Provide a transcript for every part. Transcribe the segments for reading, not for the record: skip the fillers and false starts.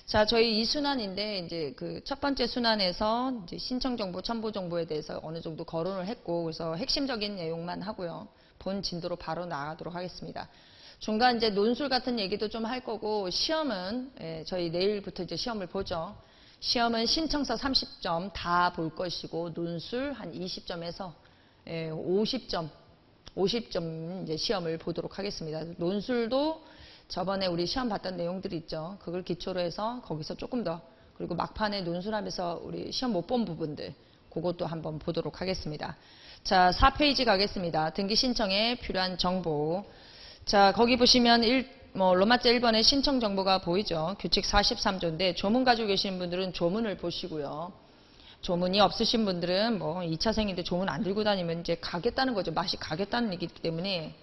자, 저희 이 순환인데 이제 그 첫 번째 순환에서 이제 신청 정보, 첨부 정보에 대해서 어느 정도 거론을 했고, 그래서 핵심적인 내용만 하고요. 본 진도로 바로 나가도록 하겠습니다. 중간 이제 논술 같은 얘기도 좀 할 거고, 시험은 저희 내일부터 이제 시험을 보죠. 시험은 신청서 30점 다 볼 것이고, 논술 한 20점에서 50점 이제 시험을 보도록 하겠습니다. 논술도 저번에 우리 시험 봤던 내용들이 있죠. 그걸 기초로 해서 거기서 조금 더, 그리고 막판에 논술하면서 우리 시험 못 본 부분들, 그것도 한번 보도록 하겠습니다. 자, 4페이지 가겠습니다. 등기 신청에 필요한 정보. 자, 거기 보시면 로마자 1번에 신청 정보가 보이죠. 규칙 43조인데 조문 가지고 계시는 분들은 조문을 보시고요. 조문이 없으신 분들은 뭐 2차생인데 조문 안 들고 다니면 이제 가겠다는 거죠. 맛이 가겠다는 얘기이기 때문에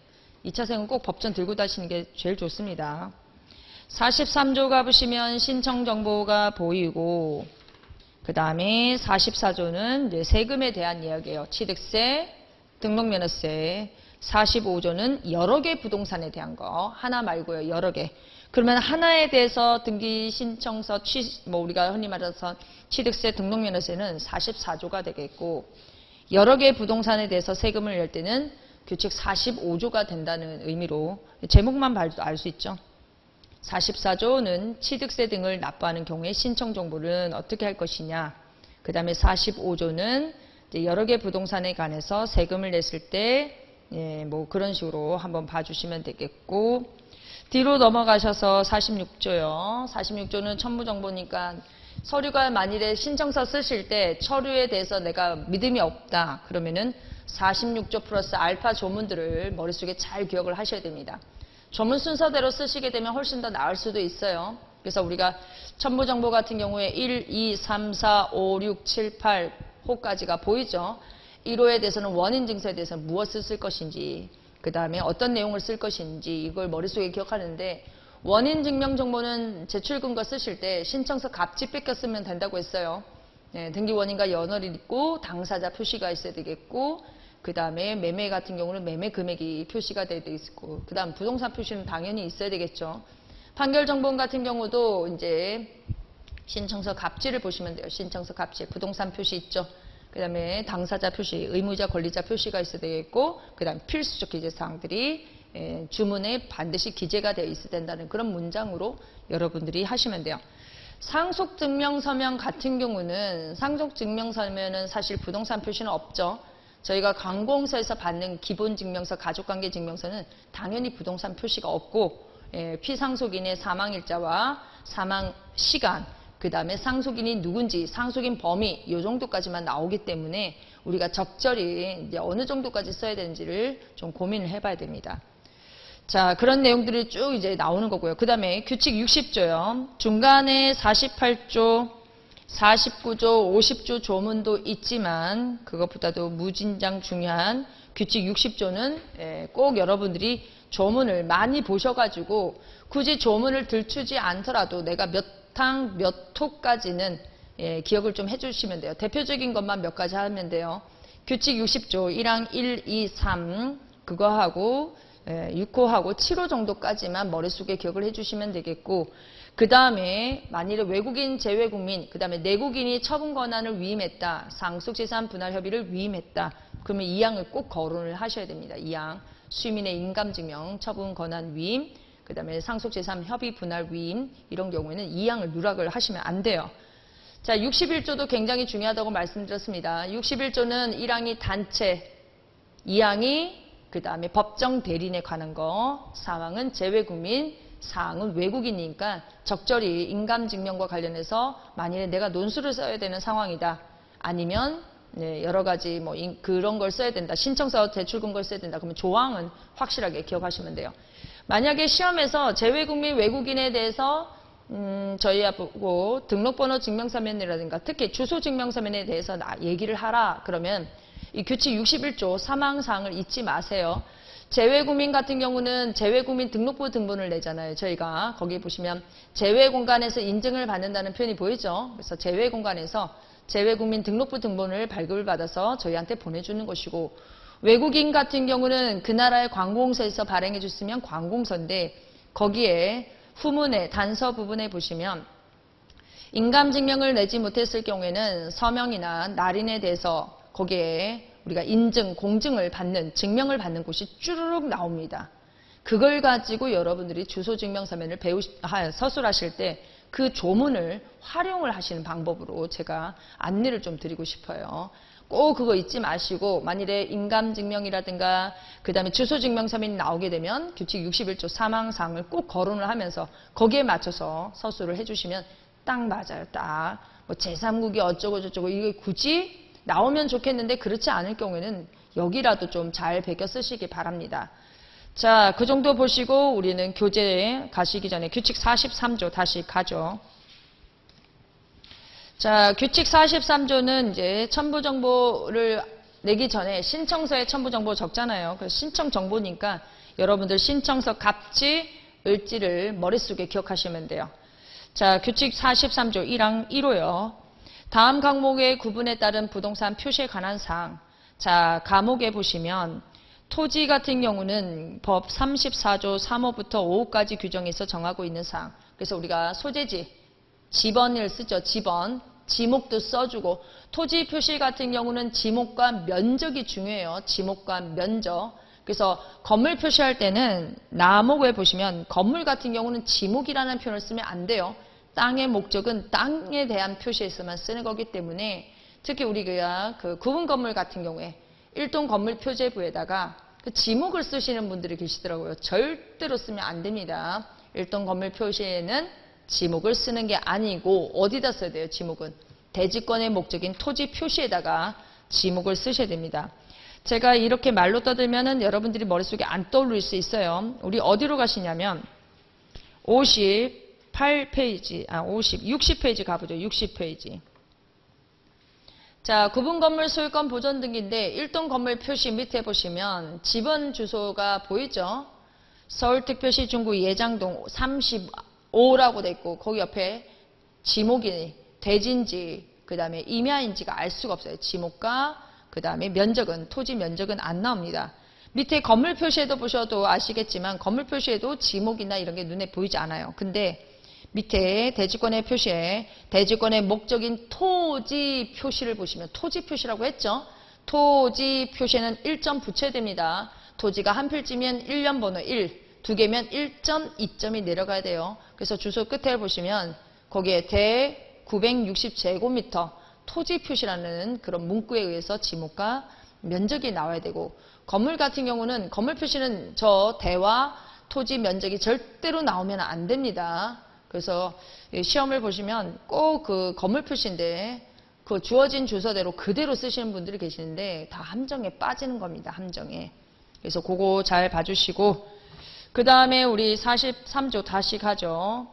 2차생은 꼭 법전 들고 다니시는 게 제일 좋습니다. 43조 가보시면 신청 정보가 보이고, 그 다음에 44조는 이제 세금에 대한 이야기예요. 취득세, 등록면허세. 45조는 여러 개 부동산에 대한 거. 하나 말고요. 여러 개. 그러면 하나에 대해서 등기 신청서, 우리가 흔히 말해서 취득세, 등록면허세는 44조가 되겠고, 여러 개 부동산에 대해서 세금을 낼 때는 규칙 45조가 된다는 의미로 제목만 봐도 알 수 있죠. 44조는 취득세 등을 납부하는 경우에 신청 정보는 어떻게 할 것이냐. 그 다음에 45조는 여러 개 부동산에 관해서 세금을 냈을 때 뭐 그런 식으로 한번 봐주시면 되겠고, 뒤로 넘어가셔서 46조요. 46조는 첨부정보니까 서류가 만일에 신청서 쓰실 때 서류에 대해서 내가 믿음이 없다 그러면은 46조 플러스 알파 조문들을 머릿속에 잘 기억을 하셔야 됩니다. 조문 순서대로 쓰시게 되면 훨씬 더 나을 수도 있어요. 그래서 우리가 첨부정보 같은 경우에 1, 2, 3, 4, 5, 6, 7, 8호까지가 보이죠. 1호에 대해서는 원인 증서에 대해서는 무엇을 쓸 것인지, 그 다음에 어떤 내용을 쓸 것인지 이걸 머릿속에 기억하는데, 원인 증명 정보는 제출 근거 쓰실 때 신청서 갑질 뺏겨 쓰면 된다고 했어요. 등기 원인과 연월이 있고 당사자 표시가 있어야 되겠고, 그 다음에 매매 같은 경우는 매매 금액이 표시가 되어 있고, 그 다음 부동산 표시는 당연히 있어야 되겠죠. 판결 정보원 같은 경우도 이제 신청서 갑질을 보시면 돼요. 신청서 갑질, 부동산 표시 있죠. 그 다음에 당사자 표시, 의무자, 권리자 표시가 있어야 되겠고, 그 다음 필수적 기재사항들이 주문에 반드시 기재가 되어 있어야 된다는 그런 문장으로 여러분들이 하시면 돼요. 상속증명서면 같은 경우는, 상속증명서면은 사실 부동산 표시는 없죠. 저희가 관공서에서 받는 기본증명서, 가족관계증명서는 당연히 부동산 표시가 없고, 피상속인의 사망일자와 사망시간, 그 다음에 상속인이 누군지, 상속인 범위 이 정도까지만 나오기 때문에 우리가 적절히 이제 어느 정도까지 써야 되는지를 좀 고민을 해봐야 됩니다. 자, 그런 내용들이 쭉 이제 나오는 거고요. 그 다음에 규칙 60조요. 중간에 48조, 49조, 50조 조문도 있지만 그것보다도 무진장 중요한 규칙 60조는 꼭 여러분들이 조문을 많이 보셔가지고 굳이 조문을 들추지 않더라도 내가 몇 항, 몇 호까지는 기억을 좀 해주시면 돼요. 대표적인 것만 몇 가지 하면 돼요. 규칙 60조 1항 1, 2, 3 그거하고 6호하고 7호 정도까지만 머릿속에 기억을 해주시면 되겠고, 그 다음에 만일에 외국인 재외국민, 그 다음에 내국인이 처분 권한을 위임했다, 상속재산 분할 협의를 위임했다, 그러면 2항을 꼭 거론을 하셔야 됩니다. 2항 수민의 인감증명 처분 권한 위임, 그 다음에 상속재산 협의 분할 위임, 이런 경우에는 2항을 누락을 하시면 안 돼요. 자, 61조도 굉장히 중요하다고 말씀드렸습니다. 61조는 1항이 단체, 2항이 그 다음에 법정 대리인에 관한 거, 3항은 재외국민, 4항은 외국인이니까 적절히 인감증명과 관련해서 만일에 내가 논술을 써야 되는 상황이다, 아니면 여러 가지 뭐 그런 걸 써야 된다, 신청서 제출 근거를 써야 된다, 그러면 조항은 확실하게 기억하시면 돼요. 만약에 시험에서 재외국민, 외국인에 대해서 저희하고 등록번호 증명서면이라든가 특히 주소증명서면에 대해서 얘기를 하라 그러면 이 규칙 61조 3항사항을 잊지 마세요. 재외국민 같은 경우는 재외국민 등록부 등본을 내잖아요. 저희가 거기 보시면 재외공간에서 인증을 받는다는 표현이 보이죠. 그래서 재외공간에서 재외국민 등록부 등본을 발급을 받아서 저희한테 보내주는 것이고, 외국인 같은 경우는 그 나라의 관공서에서 발행해 줬으면 관공서인데 거기에 후문에 단서 부분에 보시면 인감증명을 내지 못했을 경우에는 서명이나 날인에 대해서 거기에 우리가 인증, 공증을 받는, 증명을 받는 곳이 쭈르륵 나옵니다. 그걸 가지고 여러분들이 주소증명서면을 서술하실 때 그 조문을 활용을 하시는 방법으로 제가 안내를 좀 드리고 싶어요. 꼭 그거 잊지 마시고 만일에 인감증명이라든가 그 다음에 주소증명서면이 나오게 되면 규칙 61조 사망사항을 꼭 거론을 하면서 거기에 맞춰서 서술을 해주시면 딱 맞아요. 딱 뭐 제3국이 어쩌고 저쩌고 이게 굳이 나오면 좋겠는데 그렇지 않을 경우에는 여기라도 좀 잘 베껴 쓰시기 바랍니다. 자, 그 정도 보시고 우리는 교재에 가시기 전에 규칙 43조 다시 가죠. 자, 규칙 43조는 이제 첨부정보를 내기 전에 신청서에 첨부정보 적잖아요. 그래서 신청정보니까 여러분들 신청서 갑지, 을지를 머릿속에 기억하시면 돼요. 자, 규칙 43조 1항 1호요. 다음 항목의 구분에 따른 부동산 표시에 관한 사항. 자, 가목에 보시면 토지 같은 경우는 법 34조 3호부터 5호까지 규정해서 정하고 있는 사항. 그래서 우리가 소재지, 지번을 쓰죠. 지번, 지목도 써주고 토지 표시 같은 경우는 지목과 면적이 중요해요. 지목과 면적. 그래서 건물 표시할 때는 나목에 보시면 건물 같은 경우는 지목이라는 표현을 쓰면 안 돼요. 땅의 목적은 땅에 대한 표시에서만 쓰는 거기 때문에 특히 우리가 그 구분 건물 같은 경우에 1동 건물 표제부에다가 그 지목을 쓰시는 분들이 계시더라고요. 절대로 쓰면 안 됩니다. 1동 건물 표시에는 지목을 쓰는 게 아니고 어디다 써야 돼요? 지목은 대지권의 목적인 토지 표시에다가 지목을 쓰셔야 됩니다. 제가 이렇게 말로 떠들면은 여러분들이 머릿속에 안 떠올릴 수 있어요. 우리 어디로 가시냐면 58페이지, 60페이지 가보죠. 60페이지. 자, 구분 건물 소유권 보존 등기인데 1동 건물 표시 밑에 보시면 지번 주소가 보이죠? 서울특별시 중구 예장동 35라고 돼 있고 거기 옆에 지목이 대지인지 그 다음에 임야인지가 알 수가 없어요. 지목과 그 다음에 면적은 토지 면적은 안 나옵니다. 밑에 건물 표시에도 보셔도 아시겠지만 건물 표시에도 지목이나 이런 게 눈에 보이지 않아요. 근데 밑에 대지권의 표시에 대지권의 목적인 토지 표시를 보시면 토지 표시라고 했죠. 토지 표시에는 1점 붙여야 됩니다. 토지가 한 필지면 1년 번호 1, 두 개면 1점, 2점이 내려가야 돼요. 그래서 주소 끝에 보시면 거기에 대 960제곱미터 토지 표시라는 그런 문구에 의해서 지목과 면적이 나와야 되고 건물 같은 경우는 건물 표시는 저 대와 토지 면적이 절대로 나오면 안 됩니다. 그래서 시험을 보시면 꼭 그 건물 표시인데 그 주어진 주소대로 그대로 쓰시는 분들이 계시는데 다 함정에 빠지는 겁니다. 함정에. 그래서 그거 잘 봐주시고 그 다음에 우리 43조 다시 가죠.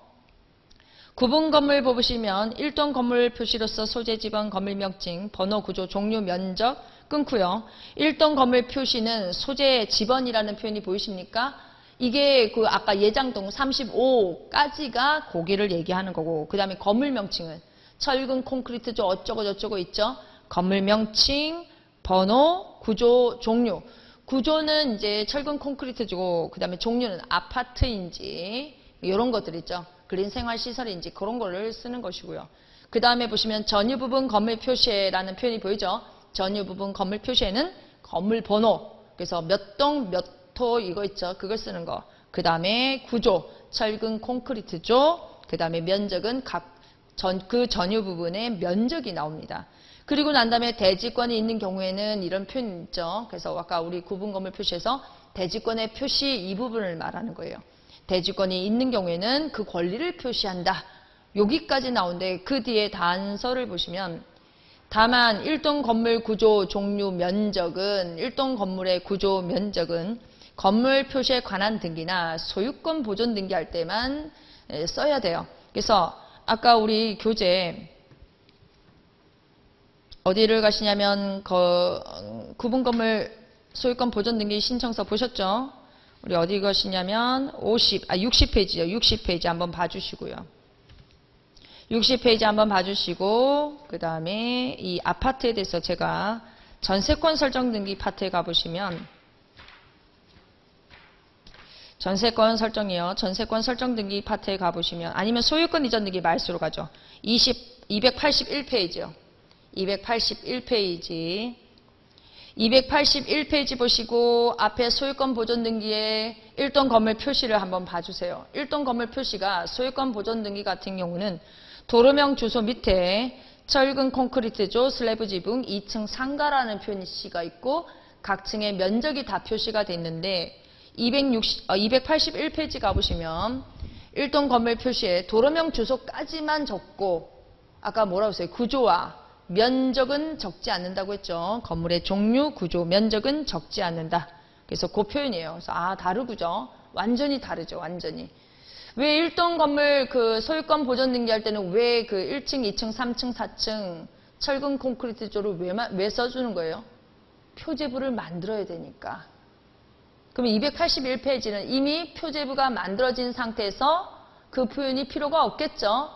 구분 건물 보시면 1동 건물 표시로서 소재 지번 건물 명칭, 번호 구조, 종류, 면적 끊고요. 1동 건물 표시는 소재 지번이라는 표현이 보이십니까? 이게 그 아까 예장동 35까지가 고기를 얘기하는 거고 그 다음에 건물 명칭은 철근 콘크리트죠. 어쩌고 저쩌고 있죠. 건물 명칭, 번호, 구조, 종류. 구조는 이제 철근 콘크리트죠. 그 다음에 종류는 아파트인지 이런 것들 있죠. 그린 생활시설인지 그런 거를 쓰는 것이고요. 그 다음에 보시면 전유 부분 건물 표시라는 표현이 보이죠. 전유 부분 건물 표시에는 건물 번호. 그래서 몇 동 몇 토 이거 있죠. 그걸 쓰는 거. 그 다음에 구조, 철근 콘크리트죠. 그 다음에 면적은 그 전유 부분의 면적이 나옵니다. 그리고 난 다음에 대지권이 있는 경우에는 이런 표현 있죠. 그래서 아까 우리 구분 건물 표시에서 대지권의 표시 이 부분을 말하는 거예요. 대지권이 있는 경우에는 그 권리를 표시한다. 여기까지 나오는데 그 뒤에 단서를 보시면 다만 1동 건물 구조 종류 면적은 1동 건물의 구조 면적은 건물 표시에 관한 등기나 소유권 보존 등기할 때만 써야 돼요. 그래서 아까 우리 교재 어디를 가시냐면 구분 건물 소유권 보존 등기 신청서 보셨죠? 우리 어디 가시냐면 60페이지요. 60페이지 한번 봐주시고요. 60페이지 한번 봐주시고 그 다음에 이 아파트에 대해서 제가 전세권 설정 등기 파트에 가보시면 전세권 설정이요. 전세권 설정 등기 파트에 가보시면 아니면 소유권 이전 등기 말수로 가죠. 281페이지요. 281페이지. 281페이지 보시고 앞에 소유권 보존 등기에 1동 건물 표시를 한번 봐주세요. 1동 건물 표시가 소유권 보존 등기 같은 경우는 도로명 주소 밑에 철근 콘크리트조 슬래브 지붕 2층 상가라는 표시가 있고 각 층의 면적이 다 표시가 돼 있는데 281페이지 가보시면 1동 건물 표시에 도로명 주소까지만 적고 아까 뭐라고 했어요? 구조와 면적은 적지 않는다고 했죠. 건물의 종류, 구조, 면적은 적지 않는다. 그래서 그 표현이에요. 그래서 다르구죠. 완전히 다르죠. 완전히. 왜 1동 건물 그 소유권 보존 등기할 때는 왜 그 1층, 2층, 3층, 4층 철근 콘크리트조를 왜 써주는 거예요? 표제부를 만들어야 되니까. 그러면 281페이지는 이미 표제부가 만들어진 상태에서 그 표현이 필요가 없겠죠.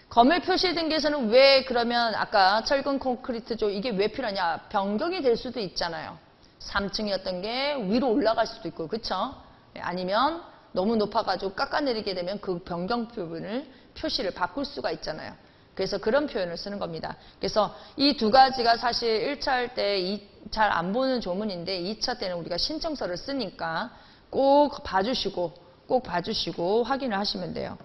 건물 표시 등기에서는 왜 그러면 아까 철근 콘크리트조 이게 왜 필요하냐? 변경이 될 수도 있잖아요. 3층이었던 게 위로 올라갈 수도 있고 그렇죠? 아니면 너무 높아가지고 깎아내리게 되면 그 변경 부분을 표시를 바꿀 수가 있잖아요. 그래서 그런 표현을 쓰는 겁니다. 그래서 이 두 가지가 사실 1차 할 때 잘 안 보는 조문인데 2차 때는 우리가 신청서를 쓰니까 꼭 봐주시고 확인을 하시면 돼요.